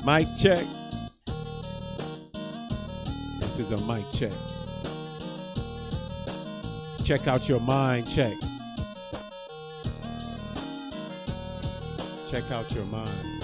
Mic check. This is a mic check. Check out your mind check. Check out your mind.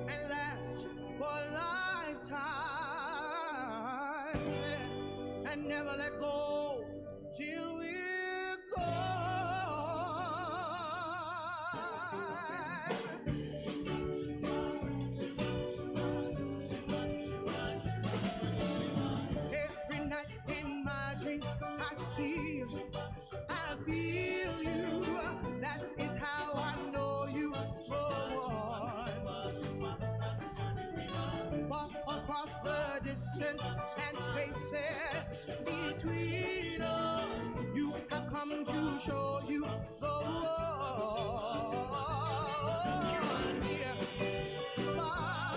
and last for a lifetime. never let go till we're gone. Every night in my dreams I see you, I feel you. That is how I know you go on. Far across the distance and spaces between us, you have come to show you so. Dear, far,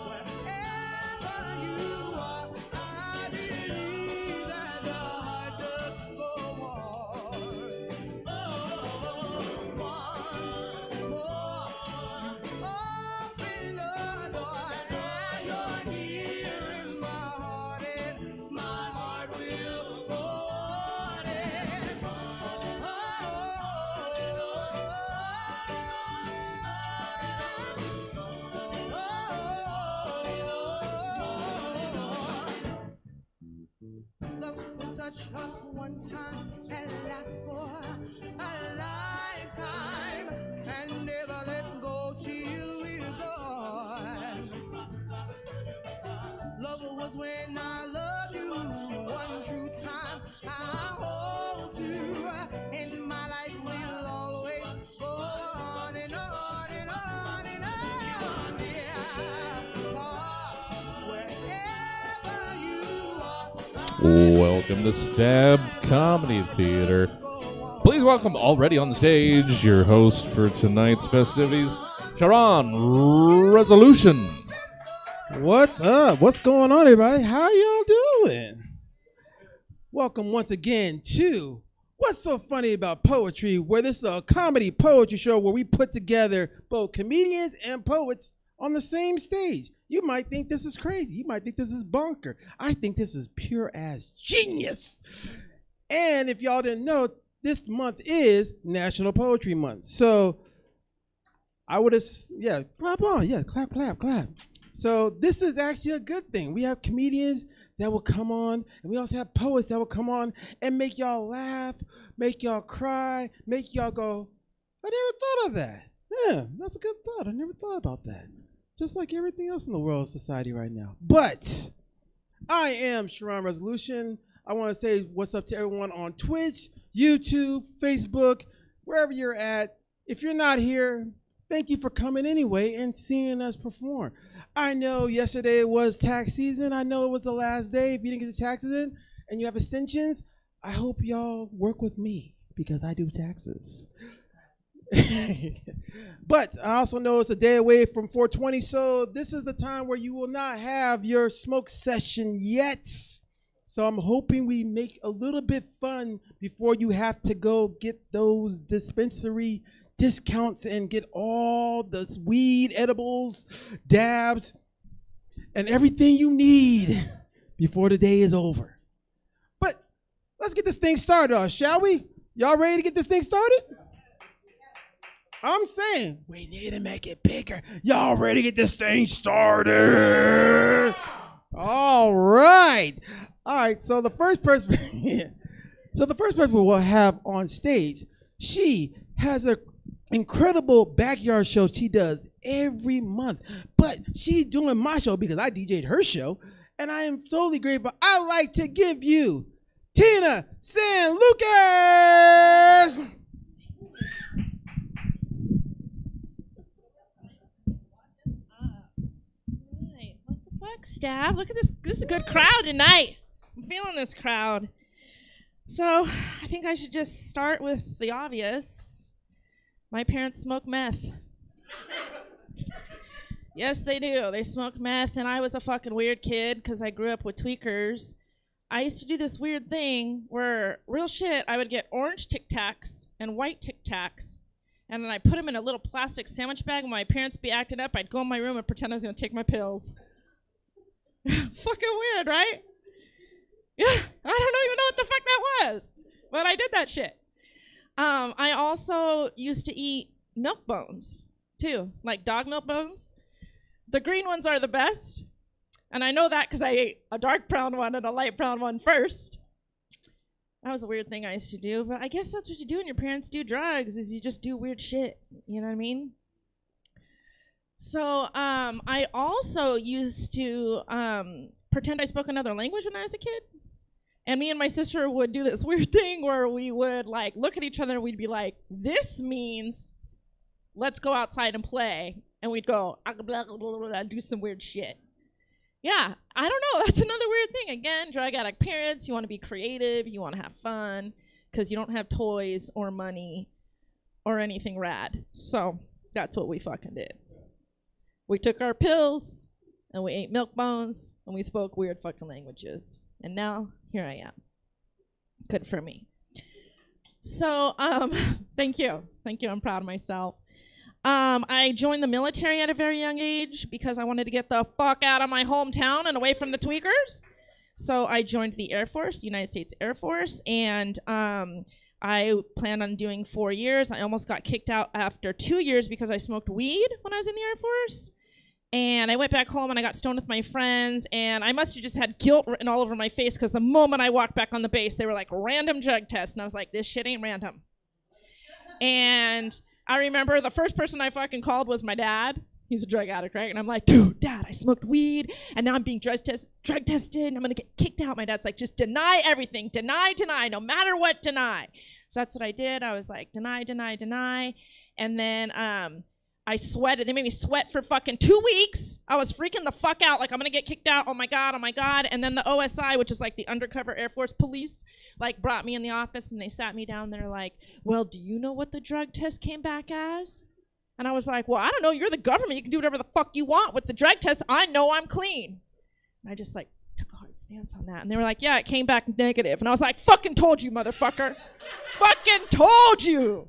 wherever you are, I believe that the heart does go on. Once more, open the door, and you're here in my heart, and my heart will go on. Love will touch us one time and last for a lifetime, and never let go till we're gone. Love was when I loved you one true time. I hold you, and my life will always go on and on and on and on. Yeah, wherever you are. Welcome to Stab Comedy Theater. Please welcome already on the stage your host for tonight's festivities, Sharon Resolution. What's up? What's going on, everybody? How y'all doing? Welcome once again to What's So Funny About Poetry, where this is a comedy poetry show where we put together both comedians and poets on the same stage. You might think this is crazy. You might think this is bonker. I think this is pure ass genius. And if y'all didn't know, this month is National Poetry Month. So I would have, clap on. Yeah, clap, clap, clap. So this is actually a good thing. We have comedians that will come on, and we also have poets that will come on and make y'all laugh, make y'all cry, make y'all go, I never thought of that. Yeah, that's a good thought. I never thought about that. Just like everything else in the world society right now. But I am Sharon Resolution. I want to say what's up to everyone on Twitch, YouTube, Facebook, wherever you're at. If you're not here, thank you for coming anyway and seeing us perform. I know yesterday was tax season. I know it was the last day. If you didn't get your taxes in and you have extensions, I hope y'all work with me because I do taxes. But I also know it's a day away from 420, so this is the time where you will not have your smoke session yet. So I'm hoping we make a little bit fun before you have to go get those dispensary discounts and get all the weed, edibles, dabs, and everything you need before the day is over. But let's get this thing started, shall we? Y'all ready to get this thing started? I'm saying we need to make it bigger. Y'all ready to get this thing started? All right. All right, so the first person we'll have on stage, she has an incredible backyard show she does every month. But she's doing my show because I DJ'd her show, and I am totally grateful. I'd like to give you Tina San Lucas. Stab, look at this. This is a good crowd tonight. I'm feeling this crowd. So I think I should just start with the obvious. My parents smoke meth. Yes, they do. They smoke meth, and I was a fucking weird kid because I grew up with tweakers. I used to do this weird thing where, real shit, I would get orange Tic Tacs and white Tic Tacs, and then I put them in a little plastic sandwich bag. When my parents be acting up, I'd go in my room and pretend I was going to take my pills. Fucking weird, right? Yeah, I don't even know what the fuck that was, but I did that shit. I also used to eat milk bones, too, like dog milk bones. The green ones are the best, and I know that because I ate a dark brown one and a light brown one first, That was a weird thing I used to do, but I guess that's what you do when your parents do drugs, is you just do weird shit. You know what I mean? So I also used to pretend I spoke another language when I was a kid. And me and my sister would do this weird thing where we would like look at each other and we'd be like, this means let's go outside and play. And we'd go, blah, blah, blah, blah, do some weird shit. Yeah, I don't know. That's another weird thing. Again, drug addict parents, you want to be creative, you want to have fun, because you don't have toys or money or anything rad. So that's what we fucking did. We took our pills, and we ate milk bones, and we spoke weird fucking languages. And now, here I am. Good for me. So, thank you. Thank you. I'm proud of myself. I joined the military at a very young age because I wanted to get the fuck out of my hometown and away from the tweakers. So I joined the Air Force, the United States Air Force, and I planned on doing 4 years. I almost got kicked out after 2 years because I smoked weed when I was in the Air Force. And I went back home and I got stoned with my friends, and I must have just had guilt written all over my face because the moment I walked back on the base, they were like, random drug test. And I was like, this shit ain't random. And I remember the first person I fucking called was my dad. He's a drug addict, right? And I'm like, dude, Dad, I smoked weed, and now I'm being drug tested, and I'm going to get kicked out. My dad's like, just deny everything. Deny, no matter what, deny. So that's what I did. I was like, deny. And then I sweated. They made me sweat for fucking 2 weeks. I was freaking the fuck out. Like, I'm going to get kicked out. Oh, my God. And then the OSI, which is like the undercover Air Force police, like brought me in the office and they sat me down. They're like, well, do you know what the drug test came back as? And I was like, well, I don't know. You're the government. You can do whatever the fuck you want with the drug test. I know I'm clean. And I just like took a hard stance on that. And they were like, yeah, it came back negative. And I was like, fucking told you, motherfucker. Fucking told you.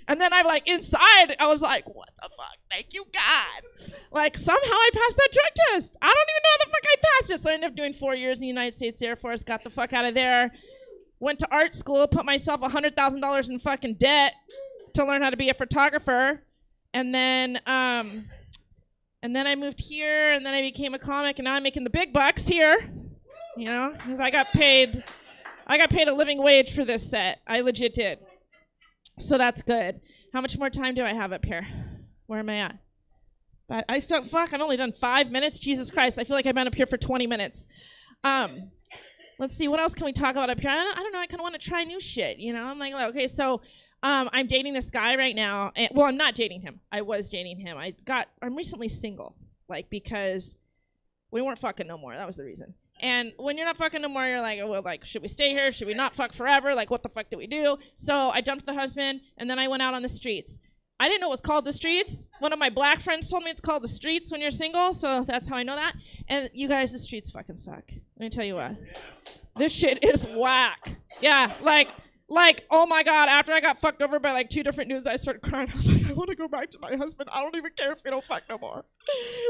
And then I'm like, inside, I was like, what the fuck? Thank you, God. Like, somehow I passed that drug test. I don't even know how the fuck I passed it. So I ended up doing 4 years in the United States Air Force, got the fuck out of there, went to art school, put myself $100,000 in fucking debt to learn how to be a photographer. And then I moved here, and then I became a comic, and now I'm making the big bucks here, you know, because I got paid a living wage for this set. I legit did. So that's good. How much more time do I have up here? Where am I at? But I've only done 5 minutes. Jesus Christ, I feel like I've been up here for 20 minutes. Let's see, what else can we talk about up here? I don't know, I kind of want to try new shit, you know? I'm like, okay, so I'm dating this guy right now. Well, I'm not dating him. I was dating him. I'm recently single, like, because we weren't fucking no more. That was the reason. And when you're not fucking no more, you're like, oh, well, like, should we stay here? Should we not fuck forever? Like, what the fuck do we do? So I dumped the husband, and then I went out on the streets. I didn't know it was called the streets. One of my black friends told me it's called the streets when you're single, so that's how I know that. And you guys, the streets fucking suck. Let me tell you what. This shit is whack. Yeah, like, oh my God, after I got fucked over by like 2 different dudes, I started crying. I was like, I want to go back to my husband. I don't even care if we don't fuck no more.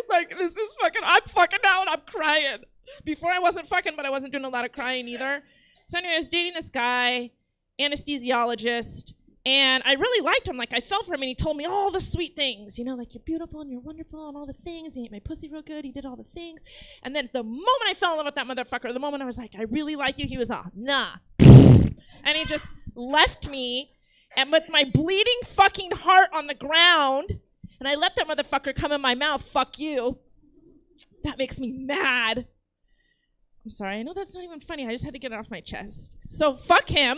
Like, this is fucking, I'm fucking now and I'm crying. Before I wasn't fucking, but I wasn't doing a lot of crying either. So anyway, I was dating this guy, anesthesiologist, and I really liked him. Like, I fell for him, and he told me all the sweet things. You know, like, you're beautiful and you're wonderful and all the things. He ate my pussy real good. He did all the things. And then the moment I fell in love with that motherfucker, the moment I was like, I really like you, he was nah. And he just left me, and with my bleeding fucking heart on the ground, and I let that motherfucker come in my mouth. Fuck you. That makes me mad. I'm sorry. I know that's not even funny. I just had to get it off my chest. So fuck him.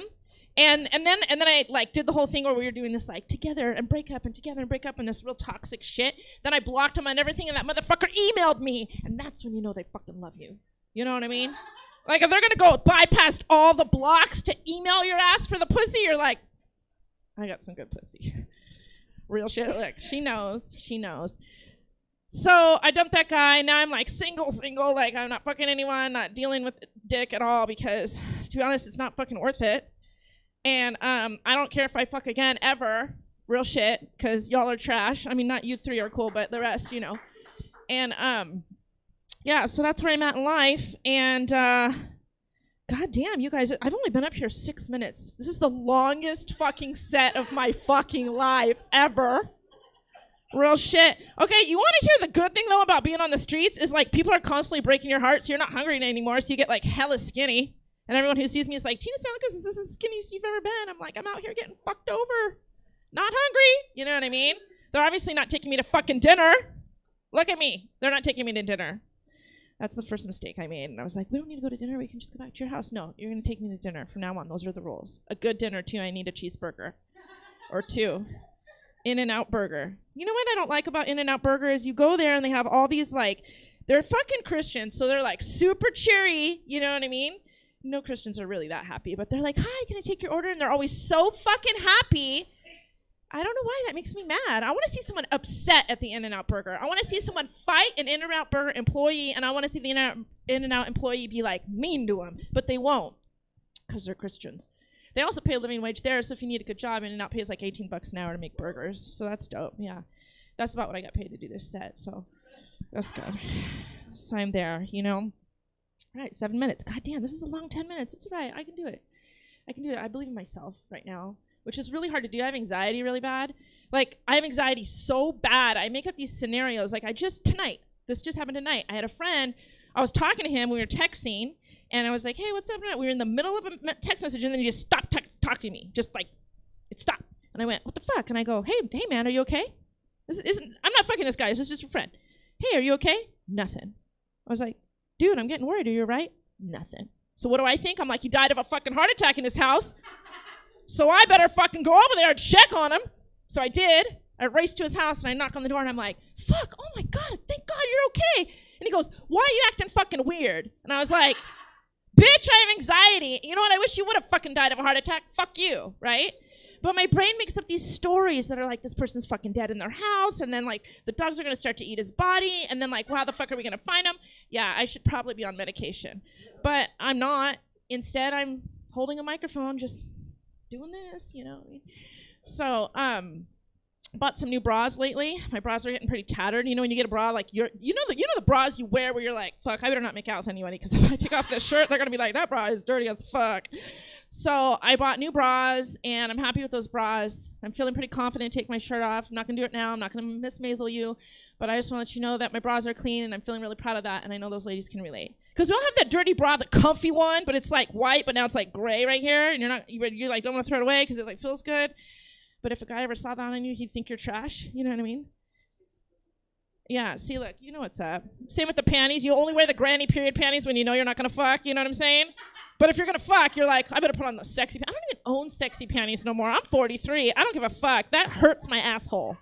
And then I like did the whole thing where we were doing this like together and break up and together and break up and this real toxic shit. Then I blocked him on everything, and that motherfucker emailed me. And that's when you know they fucking love you. You know what I mean? Like, if they're gonna go bypass all the blocks to email your ass for the pussy, you're like, I got some good pussy. Real shit. Like, she knows. So I dumped that guy. Now I'm like single. Like, I'm not fucking anyone, not dealing with dick at all, because to be honest, it's not fucking worth it. And I don't care if I fuck again ever. Real shit, because y'all are trash. I mean, not you 3 are cool, but the rest, you know. And yeah, so that's where I'm at in life. And God damn, you guys, I've only been up here 6 minutes. This is the longest fucking set of my fucking life ever. Real shit. Okay, you want to hear the good thing, though, about being on the streets is, like, people are constantly breaking your heart, so you're not hungry anymore, so you get, like, hella skinny. And everyone who sees me is like, Tina Stalicus is the skinniest you've ever been. I'm like, I'm out here getting fucked over. Not hungry. You know what I mean? They're obviously not taking me to fucking dinner. Look at me. They're not taking me to dinner. That's the first mistake I made. And I was like, we don't need to go to dinner. We can just go back to your house. No, you're going to take me to dinner. From now on, those are the rules. A good dinner, too. I need a cheeseburger. Or 2. In-N-Out Burger. You know what I don't like about In-N-Out Burger is you go there and they have all these, like, they're fucking Christians, so they're, like, super cheery. You know what I mean? No Christians are really that happy. But they're like, hi, can I take your order? And they're always so fucking happy. I don't know why that makes me mad. I want to see someone upset at the In-N-Out Burger. I want to see someone fight an In-N-Out Burger employee, and I want to see the In-N-Out employee be, like, mean to them. But they won't, because they're Christians. They also pay a living wage there, so if you need a good job, In-N-Out pays, like, $18 an hour to make burgers. So that's dope, yeah. That's about what I got paid to do this set, so that's good. So I'm there, you know. All right, 7 minutes. God damn, this is a long 10 minutes. It's all right. I can do it. I believe in myself right now, which is really hard to do. I have anxiety really bad. Like, I have anxiety so bad. I make up these scenarios. Like, this just happened tonight. I had a friend. I was talking to him. We were texting. And I was like, hey, what's up? We were in the middle of a text message. And then he just stopped talking to me. Just like, it stopped. And I went, what the fuck? And I go, hey, man, are you okay? I'm not fucking this guy. This is just a friend. Hey, are you okay? Nothing. I was like, dude, I'm getting worried. Are you all right? Nothing. So what do I think? I'm like, he died of a fucking heart attack in his house. So I better fucking go over there and check on him. So I did. I raced to his house and I knock on the door and I'm like, fuck, oh my God, thank God you're okay. And he goes, why are you acting fucking weird? And I was like, bitch, I have anxiety. You know what? I wish you would have fucking died of a heart attack. Fuck you, right? But my brain makes up these stories that are like, this person's fucking dead in their house, and then like the dogs are gonna start to eat his body, and then like, how the fuck are we gonna find him? Yeah, I should probably be on medication. But I'm not. Instead, I'm holding a microphone, just doing this, you know. So, bought some new bras lately. My bras are getting pretty tattered. You know when you get a bra, like you know the bras you wear where you're like, fuck, I better not make out with anybody because if I take off this shirt, they're gonna be like, that bra is dirty as fuck. So I bought new bras and I'm happy with those bras. I'm feeling pretty confident to take my shirt off. I'm not gonna do it now. I'm not gonna Miss Maisel you, but I just want to let you know that my bras are clean and I'm feeling really proud of that. And I know those ladies can relate. Because we all have that dirty bra, the comfy one, but it's like white, but now it's like gray right here, and you're like don't want to throw it away because it like feels good. But if a guy ever saw that on you, he'd think you're trash. You know what I mean? Yeah, see, look, you know what's up. Same with the panties. You only wear the granny period panties when you know you're not going to fuck. You know what I'm saying? But if you're going to fuck, you're like, I better put on the sexy panties. I don't even own sexy panties no more. I'm 43. I don't give a fuck. That hurts my asshole.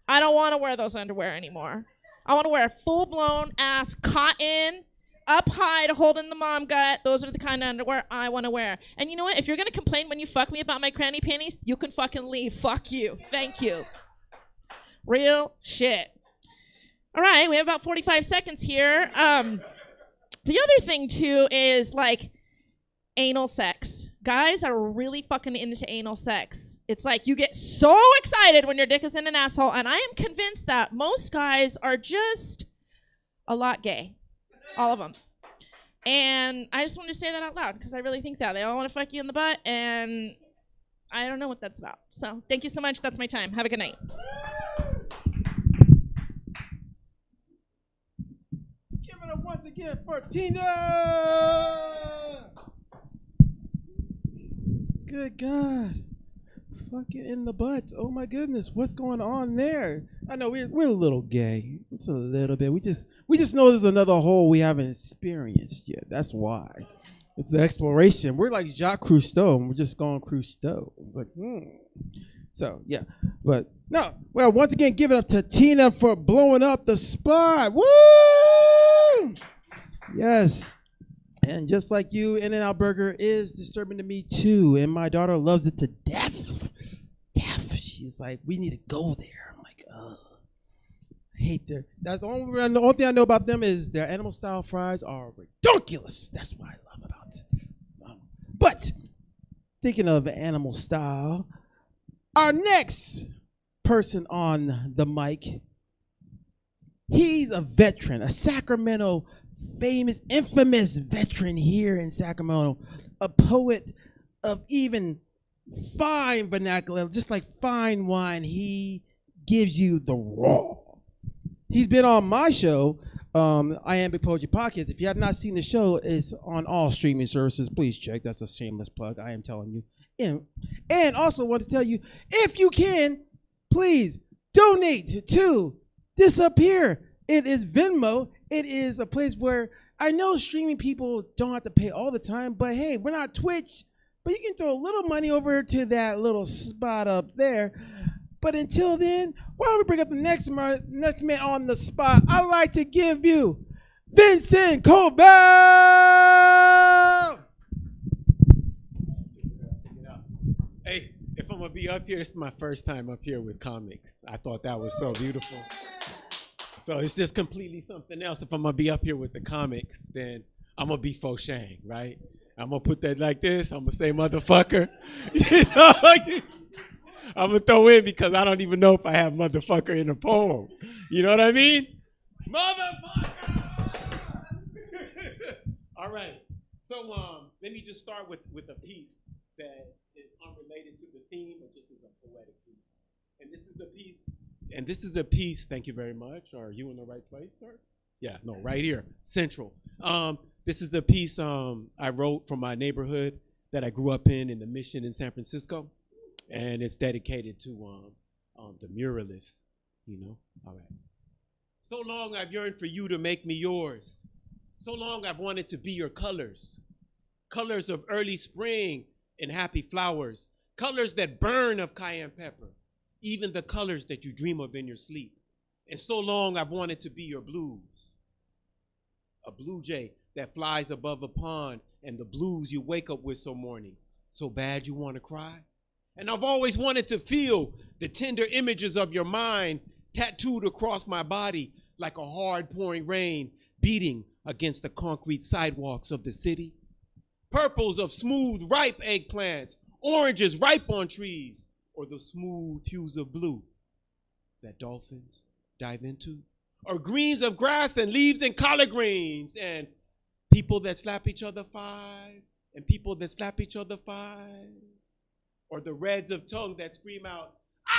I don't want to wear those underwear anymore. I want to wear full-blown ass cotton, up high to hold in the mom gut. Those are the kind of underwear I want to wear. And you know what? If you're going to complain when you fuck me about my granny panties, you can fucking leave. Fuck you. Thank you. Real shit. All right, we have about 45 seconds here. The other thing, too, is, like, anal sex. Guys are really fucking into anal sex. It's like you get so excited when your dick is in an asshole, and I am convinced that most guys are just a lot gay. All of them. And I just wanted to say that out loud because I really think that. They all want to fuck you in the butt, and I don't know what that's about. So thank you so much. That's my time. Have a good night. Give it up once again for Tina! Good God. Fucking in the butt. Oh my goodness. What's going on there? I know we're a little gay. It's a little bit. We just know there's another hole we haven't experienced yet. That's why. It's the exploration. We're like Jacques Cousteau, and we're just going Cousteau. It's like, So, yeah. But, no. Well, once again, give it up to Tina for blowing up the spot. Woo! Yes. And just like you, In-N-Out Burger is disturbing to me, too. And my daughter loves it to death. She's like, we need to go there. I'm like, ugh. I hate their. That's the only thing I know about them is their animal style fries are ridiculous. That's what I love about it. But thinking of animal style, our next person on the mic, he's a veteran, a Sacramento famous, infamous veteran here in Sacramento, a poet of even fine vernacular, just like fine wine. He gives you the raw. He's been on my show I Am Big Poetry Podcast. If you have not seen the show, it's on all streaming services. Please check. That's a shameless plug. I am telling you. And also want to tell you, if you can, please donate to Disappear. It is Venmo. It is a place where I know streaming people don't have to pay all the time, but hey, we're not Twitch, but you can throw a little money over to that little spot up there. But until then, why don't we bring up the next man on the spot? I'd like to give you Vincent Colbert. Hey, if I'm gonna be up here, it's my first time up here with comics. I thought that was so beautiful. So it's just completely something else. If I'm gonna be up here with the comics, then I'm gonna be Fo Shang, right? I'm gonna put that like this. I'm gonna say motherfucker. You know, I'm gonna throw in because I don't even know if I have motherfucker in the poem. You know what I mean? Motherfucker. All right. So let me just start with a piece that is unrelated to the theme, but just as a poetic piece. And this is a piece. Thank you very much. Are you in the right place, sir? Yeah, no, right here, central. This is a piece I wrote from my neighborhood that I grew up in the Mission in San Francisco, and it's dedicated to the muralists. You know, all right. So long I've yearned for you to make me yours. So long I've wanted to be your colors, colors of early spring and happy flowers, colors that burn of cayenne pepper, even the colors that you dream of in your sleep. And so long I've wanted to be your blues, a blue jay that flies above a pond, and the blues you wake up with some mornings, so bad you want to cry. And I've always wanted to feel the tender images of your mind tattooed across my body like a hard pouring rain beating against the concrete sidewalks of the city. Purples of smooth, ripe eggplants, oranges ripe on trees, or the smooth hues of blue that dolphins dive into, or greens of grass and leaves and collard greens, and people that slap each other five, and people that slap each other five, or the reds of tongue that scream out, ah!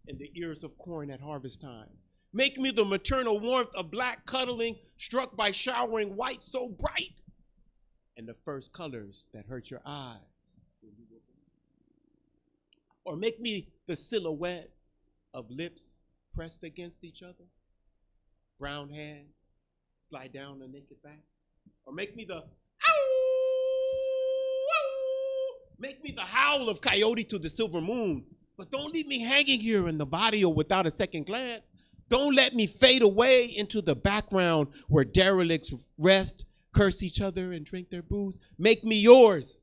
In the ears of corn at harvest time. Make me the maternal warmth of black cuddling struck by showering white so bright, and the first colors that hurt your eyes. Or make me the silhouette of lips pressed against each other, brown hands slide down the naked back. Or make me the make me the howl of coyote to the silver moon. But don't leave me hanging here in the body or without a second glance. Don't let me fade away into the background where derelicts rest, curse each other, and drink their booze. Make me yours,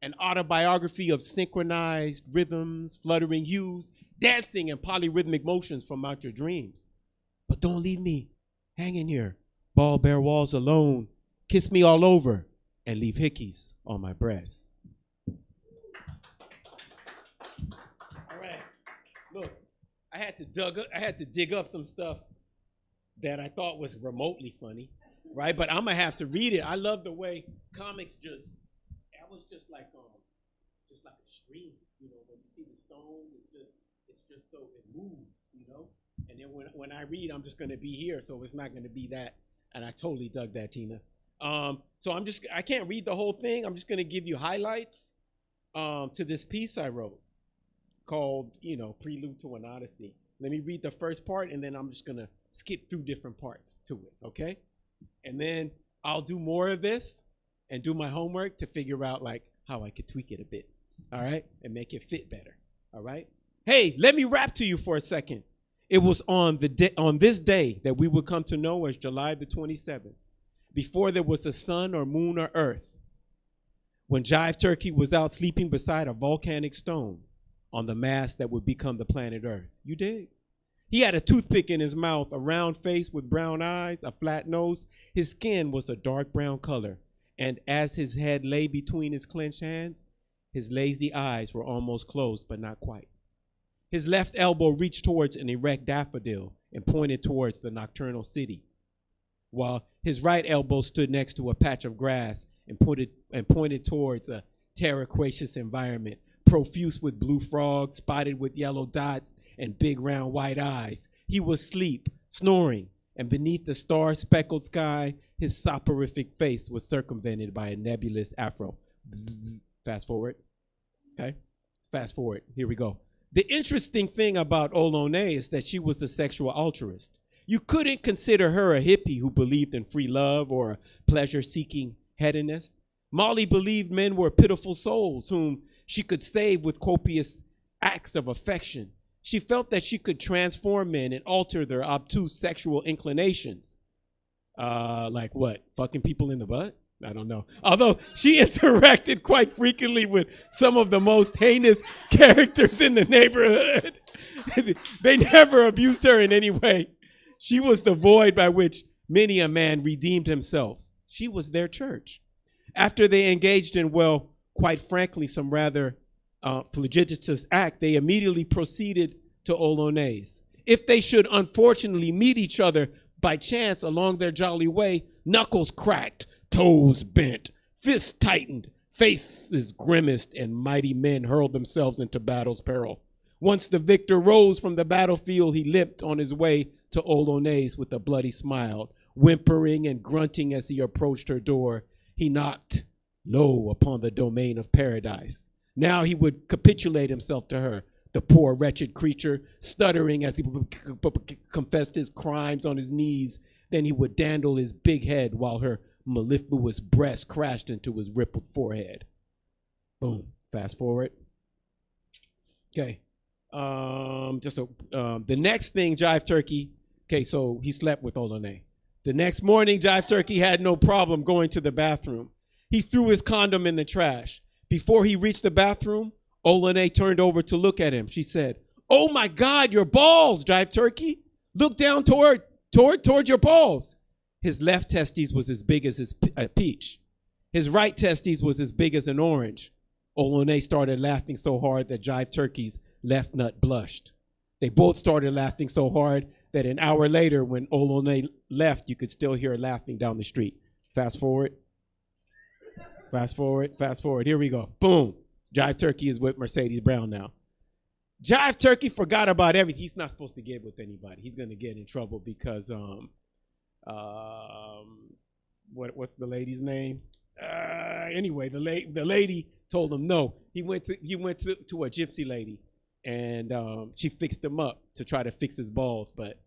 an autobiography of synchronized rhythms, fluttering hues, dancing and polyrhythmic motions from out your dreams. But don't leave me hanging here, ball bare walls alone. Kiss me all over and leave hickeys on my breasts. All right, look, I had to dig up some stuff that I thought was remotely funny, right? But I'm gonna have to read it. I love the way comics that was just like a stream, you know. When you see the stone, it's just so it moves, you know. And then when I read, I'm just gonna be here, so it's not gonna be that. And I totally dug that, Tina. So I can't read the whole thing. I'm just gonna give you highlights to this piece I wrote called, you know, Prelude to an Odyssey. Let me read the first part, and then I'm just gonna skip through different parts to it, okay? And then I'll do more of this and do my homework to figure out like how I could tweak it a bit, all right? And make it fit better, all right? Hey, let me rap to you for a second. It was on this day that we would come to know as July the 27th, before there was a sun or moon or earth, when Jive Turkey was out sleeping beside a volcanic stone on the mass that would become the planet Earth. You dig? He had a toothpick in his mouth, a round face with brown eyes, a flat nose. His skin was a dark brown color. And as his head lay between his clenched hands, his lazy eyes were almost closed, but not quite. His left elbow reached towards an erect daffodil and pointed towards the nocturnal city, while his right elbow stood next to a patch of grass and pointed towards a terraquacious environment, profuse with blue frogs, spotted with yellow dots, and big round white eyes. He was asleep, snoring, and beneath the star-speckled sky, his soporific face was circumvented by a nebulous afro. Bzz, fast forward. Okay? Fast forward. Here we go. The interesting thing about Olone is that she was a sexual altruist. You couldn't consider her a hippie who believed in free love or a pleasure-seeking hedonist. Molly believed men were pitiful souls whom she could save with copious acts of affection. She felt that she could transform men and alter their obtuse sexual inclinations. Like what? Fucking people in the butt? I don't know. Although she interacted quite frequently with some of the most heinous characters in the neighborhood. They never abused her in any way. She was the void by which many a man redeemed himself. She was their church. After they engaged in, well, quite frankly, some rather flagitious act, they immediately proceeded to Olone's. If they should unfortunately meet each other by chance along their jolly way, knuckles cracked, toes bent, fists tightened, faces grimaced, and mighty men hurled themselves into battle's peril. Once the victor rose from the battlefield, he limped on his way to Olone's with a bloody smile. Whimpering and grunting as he approached her door, he knocked low upon the domain of paradise. Now he would capitulate himself to her, the poor wretched creature, stuttering as he confessed his crimes on his knees. Then he would dandle his big head while her mellifluous breast crashed into his rippled forehead. Boom. Fast forward. Okay. The next thing, Jive Turkey. Okay, so he slept with Olone. The next morning, Jive Turkey had no problem going to the bathroom. He threw his condom in the trash. Before he reached the bathroom, Olone turned over to look at him. She said, "Oh my God, your balls, Jive Turkey. Look down toward your balls." His left testes was as big as a peach. His right testes was as big as an orange. Olone started laughing so hard that Jive Turkey's left nut blushed. They both started laughing so hard that an hour later, when Olone left, you could still hear her laughing down the street. Fast forward. Fast forward. Fast forward. Here we go. Boom. Jive Turkey is with Mercedes Brown now. Jive Turkey forgot about everything. He's not supposed to get with anybody. He's going to get in trouble because what's the lady's name? Anyway, the lady told him no. He went to a gypsy lady, and she fixed him up to try to fix his balls, but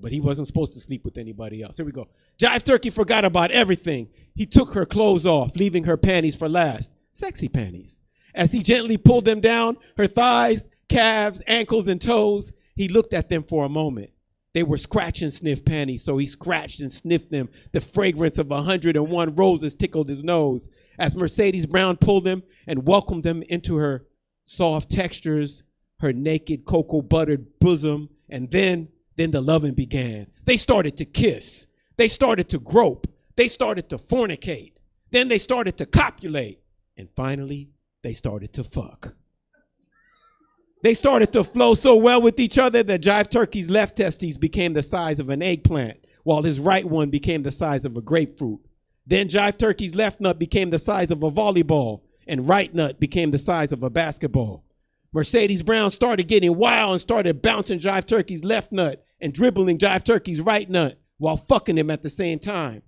he wasn't supposed to sleep with anybody else. Here we go. Jive Turkey forgot about everything. He took her clothes off, leaving her panties for last. Sexy panties. As he gently pulled them down, her thighs, calves, ankles, and toes, he looked at them for a moment. They were scratch and sniff panties, so he scratched and sniffed them. The fragrance of 101 roses tickled his nose. As Mercedes Brown pulled them and welcomed them into her soft textures, her naked cocoa-buttered bosom, and then the loving began. They started to kiss. They started to grope. They started to fornicate. Then they started to copulate. And finally, they started to fuck. They started to flow so well with each other that Jive Turkey's left testes became the size of an eggplant, while his right one became the size of a grapefruit. Then Jive Turkey's left nut became the size of a volleyball, and right nut became the size of a basketball. Mercedes Brown started getting wild and started bouncing Jive Turkey's left nut and dribbling Jive Turkey's right nut while fucking him at the same time.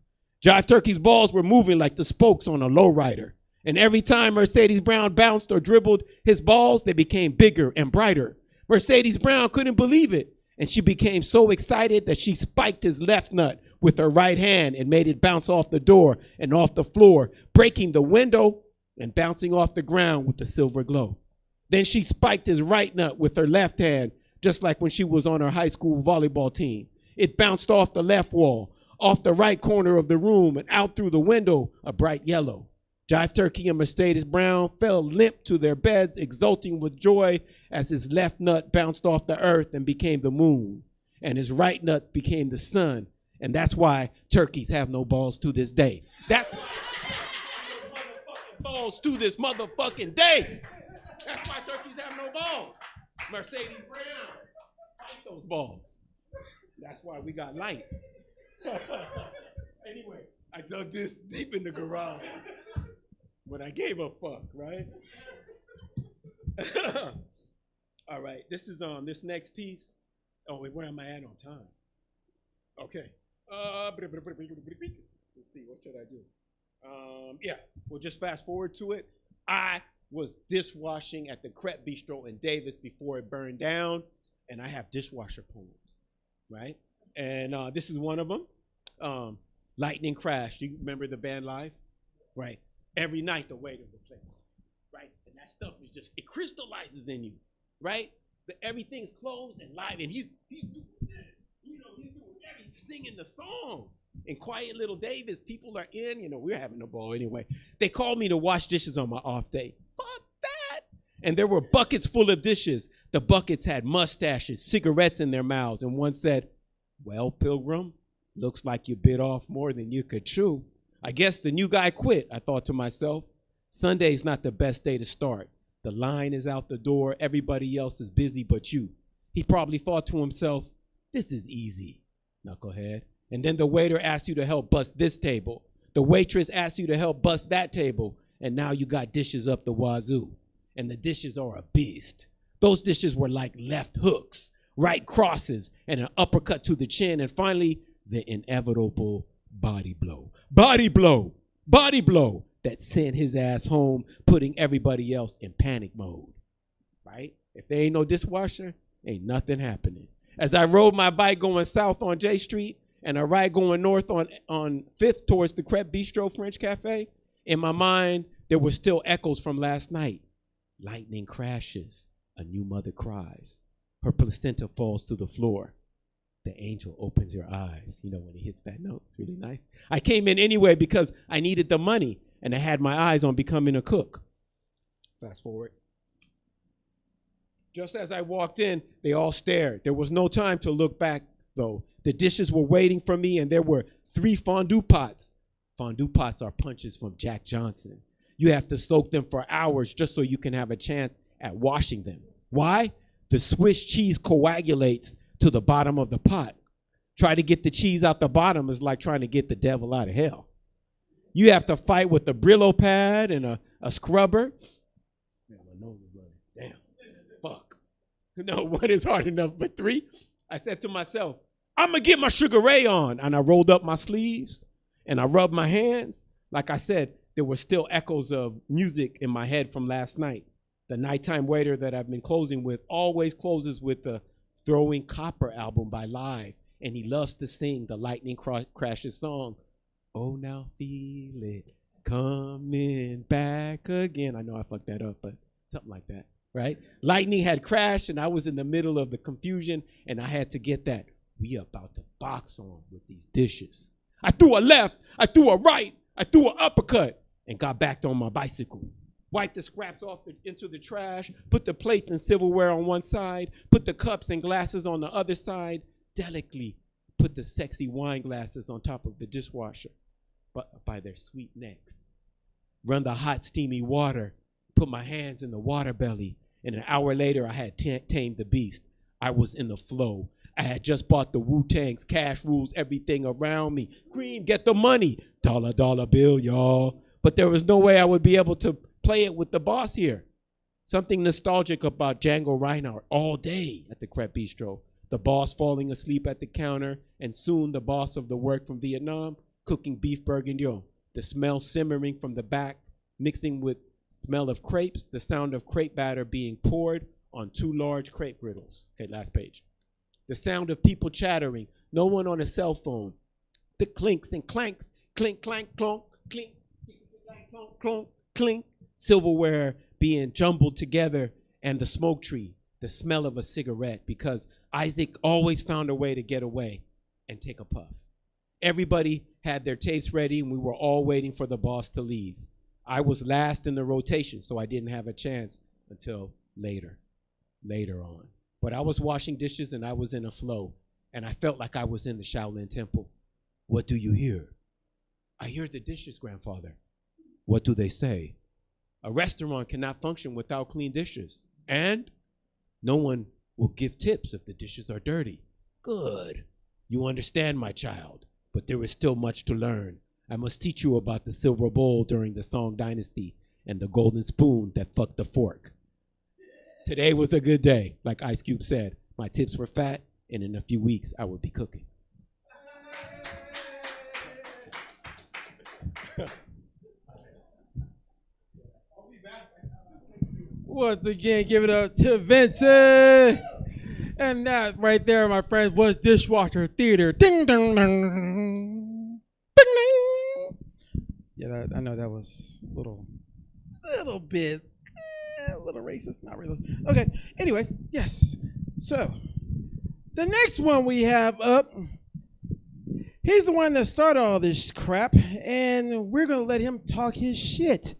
Jive Turkey's balls were moving like the spokes on a lowrider. And every time Mercedes Brown bounced or dribbled his balls, they became bigger and brighter. Mercedes Brown couldn't believe it, and she became so excited that she spiked his left nut with her right hand and made it bounce off the door and off the floor, breaking the window and bouncing off the ground with a silver glow. Then she spiked his right nut with her left hand, just like when she was on her high school volleyball team. It bounced off the left wall, off the right corner of the room, and out through the window, a bright yellow. Jive Turkey and Mercedes Brown fell limp to their beds, exulting with joy as his left nut bounced off the earth and became the moon, and his right nut became the sun. And that's why turkeys have no balls to this day. That's why balls to this motherfucking day. That's why turkeys have no balls. Mercedes Brown, fight those balls. That's why we got light. Anyway, I dug this deep in the garage. But I gave a fuck, right? All right, this is this next piece. Oh wait, where am I at on time? Okay. Let's see, what should I do? Yeah, we'll just fast forward to it. I was dishwashing at the Crepe Bistro in Davis before it burned down, and I have dishwasher poems, right? And this is one of them. Lightning Crash. You remember the band Live? Right. Every night the waiter would play, right? And that stuff is just, it crystallizes in you, right? Everything's closed and live, and he's doing this. You know, he's doing that. He's singing the song. In Quiet Little Davis, people are in, you know, we're having a ball anyway. They called me to wash dishes on my off day. Fuck that. And there were buckets full of dishes. The buckets had mustaches, cigarettes in their mouths, and one said, "Well, Pilgrim, looks like you bit off more than you could chew. I guess the new guy quit," I thought to myself. Sunday's not the best day to start. The line is out the door. Everybody else is busy but you. He probably thought to himself, "This is easy, knucklehead." And then the waiter asked you to help bust this table. The waitress asked you to help bust that table. And now you got dishes up the wazoo. And the dishes are a beast. Those dishes were like left hooks, right crosses, and an uppercut to the chin. And finally, the inevitable body blow. Body blow. Body blow that sent his ass home, putting everybody else in panic mode. Right? If there ain't no dishwasher, ain't nothing happening. As I rode my bike going south on J Street, and a ride going north on 5th towards the Crepe Bistro French Cafe, in my mind, there were still echoes from last night. Lightning crashes. A new mother cries. Her placenta falls to the floor. The angel opens her eyes. You know, when he hits that note, it's really nice. I came in anyway because I needed the money, and I had my eyes on becoming a cook. Fast forward. Just as I walked in, they all stared. There was no time to look back, though. The dishes were waiting for me, and there were 3 fondue pots. Fondue pots are punches from Jack Johnson. You have to soak them for hours just so you can have a chance at washing them. Why? The Swiss cheese coagulates to the bottom of the pot. Try to get the cheese out the bottom is like trying to get the devil out of hell. You have to fight with a Brillo pad and a scrubber. Man, my nose is running. Damn. Fuck. No, 1 is hard enough, but 3? I said to myself, I'm going to get my Sugar Ray on. And I rolled up my sleeves and I rubbed my hands. Like I said, there were still echoes of music in my head from last night. The nighttime waiter that I've been closing with always closes with the Throwing Copper album by Live. And he loves to sing the Lightning Crashes song. Oh, now feel it coming back again. I know I fucked that up, but something like that, right? Lightning had crashed and I was in the middle of the confusion and I had to get that. We about to box on with these dishes. I threw a left, I threw a right, I threw an uppercut, and got back on my bicycle. Wiped the scraps off into the trash, put the plates and silverware on one side, put the cups and glasses on the other side, delicately put the sexy wine glasses on top of the dishwasher, but by their sweet necks. Run the hot, steamy water, put my hands in the water belly, and an hour later I had tamed the beast. I was in the flow. I had just bought the Wu-Tang's Cash Rules Everything Around Me. Cream, get the money. Dollar bill, y'all. But there was no way I would be able to play it with the boss here. Something nostalgic about Django Reinhardt all day at the Crepe Bistro. The boss falling asleep at the counter, and soon the boss of the work from Vietnam cooking beef bourguignon. The smell simmering from the back, mixing with smell of crepes, the sound of crepe batter being poured on 2 large crepe griddles. Okay, last page. The sound of people chattering, no one on a cell phone. The clinks and clanks, clink, clank, clonk, clink, clink, clonk, clonk, clink. Silverware being jumbled together, and the smoke tree, the smell of a cigarette, because Isaac always found a way to get away and take a puff. Everybody had their tapes ready, and we were all waiting for the boss to leave. I was last in the rotation, so I didn't have a chance until later on. But I was washing dishes and I was in a flow, and I felt like I was in the Shaolin Temple. What do you hear? I hear the dishes, grandfather. What do they say? A restaurant cannot function without clean dishes, and no one will give tips if the dishes are dirty. Good. You understand, my child, but there is still much to learn. I must teach you about the silver bowl during the Song Dynasty and the golden spoon that fucked the fork. Today was a good day. Like Ice Cube said, my tips were fat, and in a few weeks, I would be cooking. Once again, give it up to Vincent. And that right there, my friends, was Dishwasher Theater. Ding, ding, ding. Ding, ding. Yeah, I know that was a little bit, a little racist. Not really. Okay, anyway, yes. So, the next one we have up, he's the one that started all this crap, and we're going to let him talk his shit.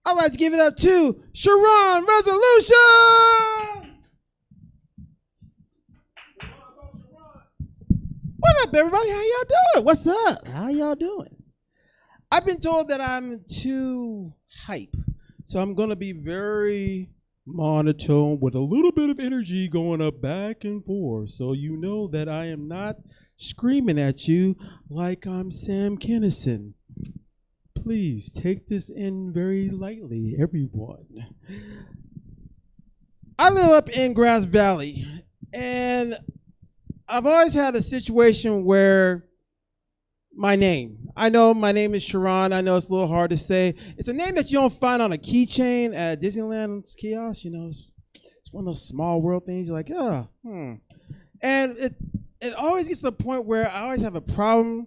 I'd like to give it up to Sharon Resolution! What up, everybody? How y'all doing? What's up? How y'all doing? I've been told that I'm too hype, so I'm going to be very monotone with a little bit of energy going up back and forth, so you know that I am not screaming at you like I'm Sam Kinison. Please take this in very lightly, everyone. I live up in Grass Valley, and I've always had a situation where I know my name is Sharon. I know it's a little hard to say. It's a name that you don't find on a keychain at Disneyland kiosk. You know, it's one of those small world things. You're like, And it always gets to the point where I always have a problem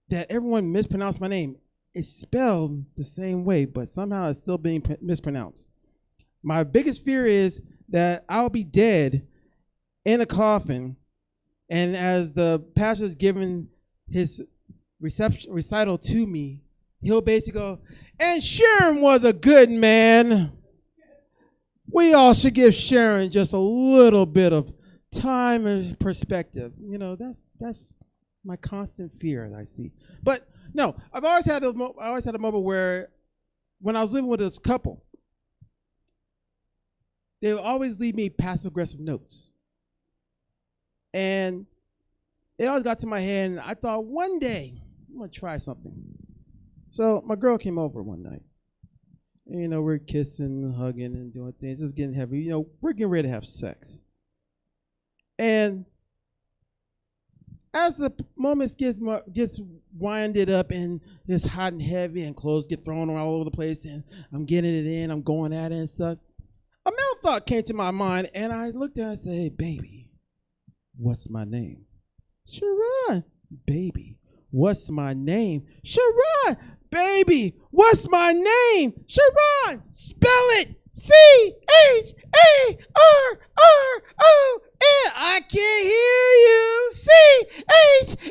that everyone mispronounced my name. It's spelled the same way, but somehow it's still being mispronounced. My biggest fear is that I'll be dead in a coffin, and as the pastor is giving his recital to me, he'll basically go, and Sharon was a good man. We all should give Sharon just a little bit of time and perspective. You know, that's my constant fear that I see. But no, I've always had a moment where when I was living with this couple, they would always leave me passive-aggressive notes. And it always got to my head, and I thought one day I'm going to try something. So my girl came over one night. And, you know, we're kissing, hugging, and doing things. It was getting heavy. You know, we're getting ready to have sex. And as the moments gets winded up and it's hot and heavy and clothes get thrown all over the place and I'm getting it in, I'm going at it and stuff, a male thought came to my mind, and I looked at it and said, hey, baby, what's my name? Sharon. Baby, what's my name? Sharon. Baby, what's my name? Sharon. Spell it. C-H-A-R-R-O-N. I can't hear you. C-H-A-R-R-O-N.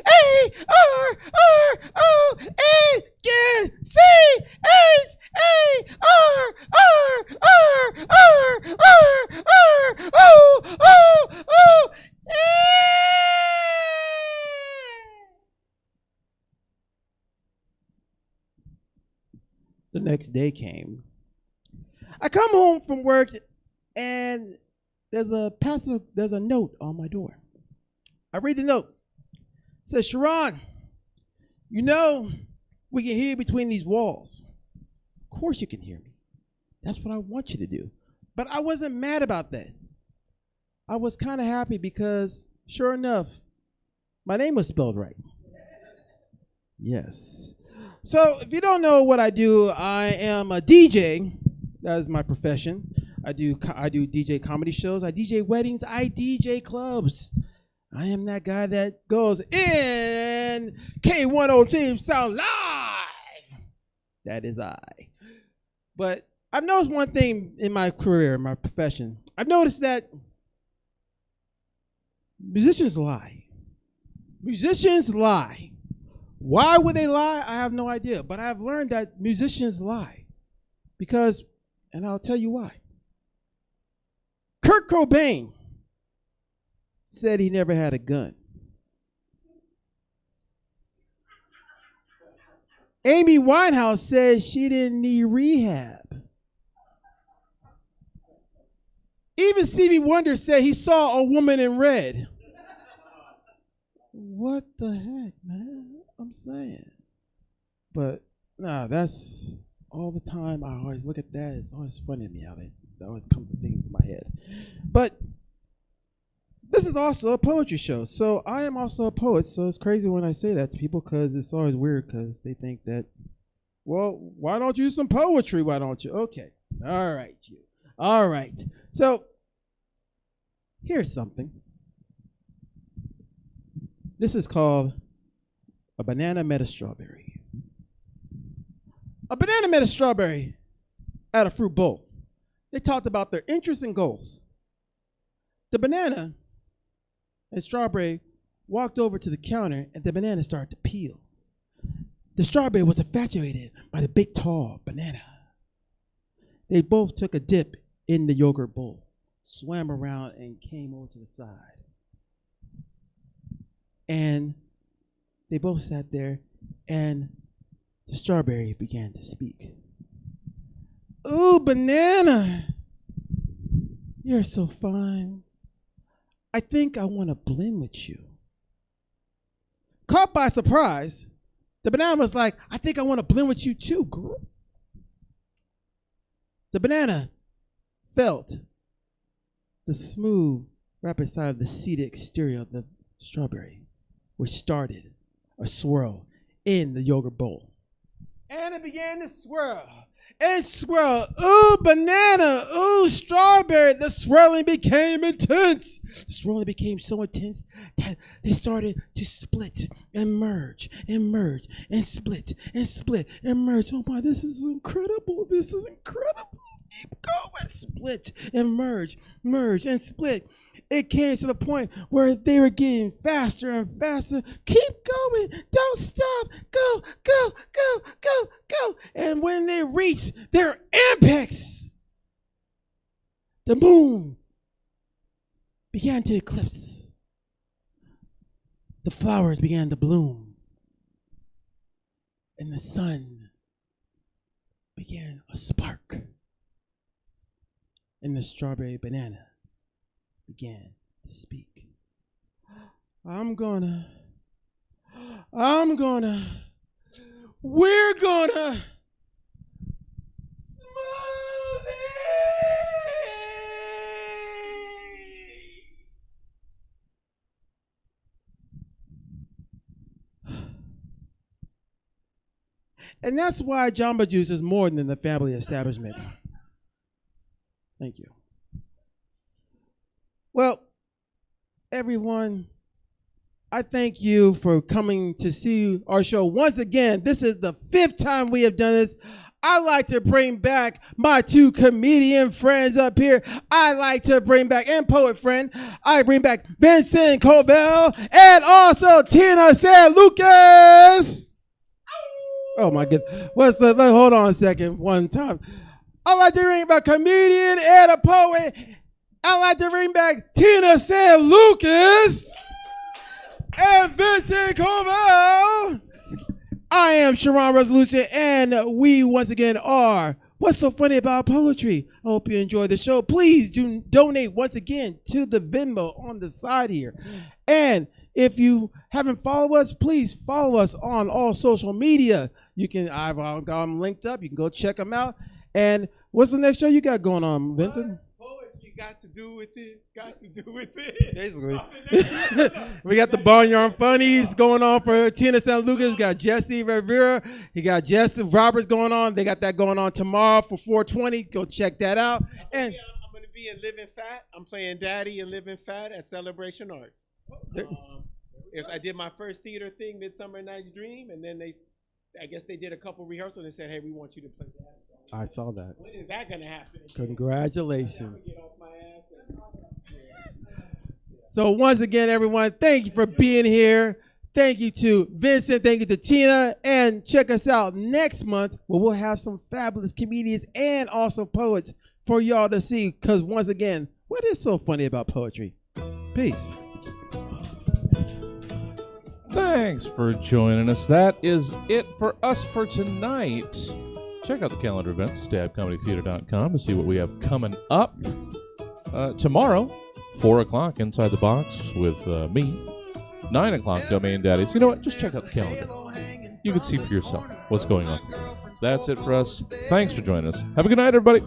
Again. C-H-A-R-R-R-R-O-O-O. The next day came. I come home from work, and there's a note on my door. I read the note. It says, Sharon, you know, we can hear you between these walls. Of course you can hear me. That's what I want you to do. But I wasn't mad about that. I was kind of happy because, sure enough, my name was spelled right. Yes. So if you don't know what I do, I am a DJ. That is my profession. I do DJ comedy shows. I DJ weddings. I DJ clubs. I am that guy that goes in K10 Team Sound Live. That is I. But I've noticed one thing in my career, my profession. I've noticed that musicians lie. Musicians lie. Why would they lie? I have no idea. But I've learned that musicians lie. Because, and I'll tell you why. Kurt Cobain said he never had a gun. Amy Winehouse said she didn't need rehab. Even Stevie Wonder said he saw a woman in red. What the heck, man? I'm saying. But, nah, that's all the time. I always look at that. It's always funny to me how That always comes to things in my head. But this is also a poetry show, so I am also a poet. So it's crazy when I say that to people because it's always weird because they think that, well, why don't you do some poetry? Why don't you? Okay, all right, you. All right. So here's something. This is called A Banana Met a Strawberry. A banana met a strawberry at a fruit bowl. They talked about their interests and goals. The banana and strawberry walked over to the counter and the banana started to peel. The strawberry was infatuated by the big, tall banana. They both took a dip in the yogurt bowl, swam around, and came over to the side. And they both sat there, and the strawberry began to speak. Ooh, banana, you're so fine. I think I want to blend with you. Caught by surprise, the banana was like, I think I want to blend with you too, girl. The banana felt the smooth rapid side of the seeded exterior of the strawberry, which started a swirl in the yogurt bowl. And it began to swirl and swirl. Ooh, banana. Ooh, strawberry. The swirling became intense. The swirling became so intense that they started to split and merge and merge and split and split and merge. Oh my, this is incredible. This is incredible. Keep going. Split and merge, merge and split. It came to the point where they were getting faster and faster. Keep going. Don't stop. Go, go, go, go, go. And when they reached their apex, the moon began to eclipse. The flowers began to bloom. And the sun began a spark. And the strawberry banana began to speak. we're gonna And that's why Jamba Juice is more than the family establishment. Thank you. Well, everyone, I thank you for coming to see our show once again. This is the 5th time we have done this. I like to bring back my 2 comedian friends up here. I like to bring back, and poet friend, I bring back Vincent Cobell and also Tina San Lucas. Oh my goodness. Hold on a second, one time. I like to bring back comedian and a poet. I like to bring back Tina San Lucas and Vincent Cobell. I am Sharon Resolution, and we once again are What's So Funny About Poetry. I hope you enjoyed the show. Please do donate once again to the Venmo on the side here. And if you haven't followed us, please follow us on all social media. You can, I've got them linked up. You can go check them out. And what's the next show you got going on, Vincent? Poetry got to do with it. Got to do with it. Basically. We got the Barnyard Funnies going on for Tina San Lucas. Got Jesse Rivera. He got Jesse Roberts going on. They got that going on tomorrow for 420. Go check that out. And I'm going to be in Living Fat. I'm playing Daddy in Living Fat at Celebration Arts. I did my first theater thing, Midsummer Night's Dream, and then I guess they did a couple rehearsals and said, hey, we want you to play that. I saw that. When is that going to happen? Congratulations. So once again, everyone, thank you for being here. Thank you to Vincent. Thank you to Tina. And check us out next month where we'll have some fabulous comedians and also poets for y'all to see. Because once again, what is so funny about poetry? Peace. Thanks for joining us. That is it for us for tonight. Check out the calendar events, stabcomedytheater.com, to see what we have coming up. Tomorrow, 4 o'clock, Inside the Box with me. 9 o'clock, Domain Daddies. You know what? Just check out the calendar. You can see for yourself what's going on. That's it for us. Thanks for joining us. Have a good night, everybody.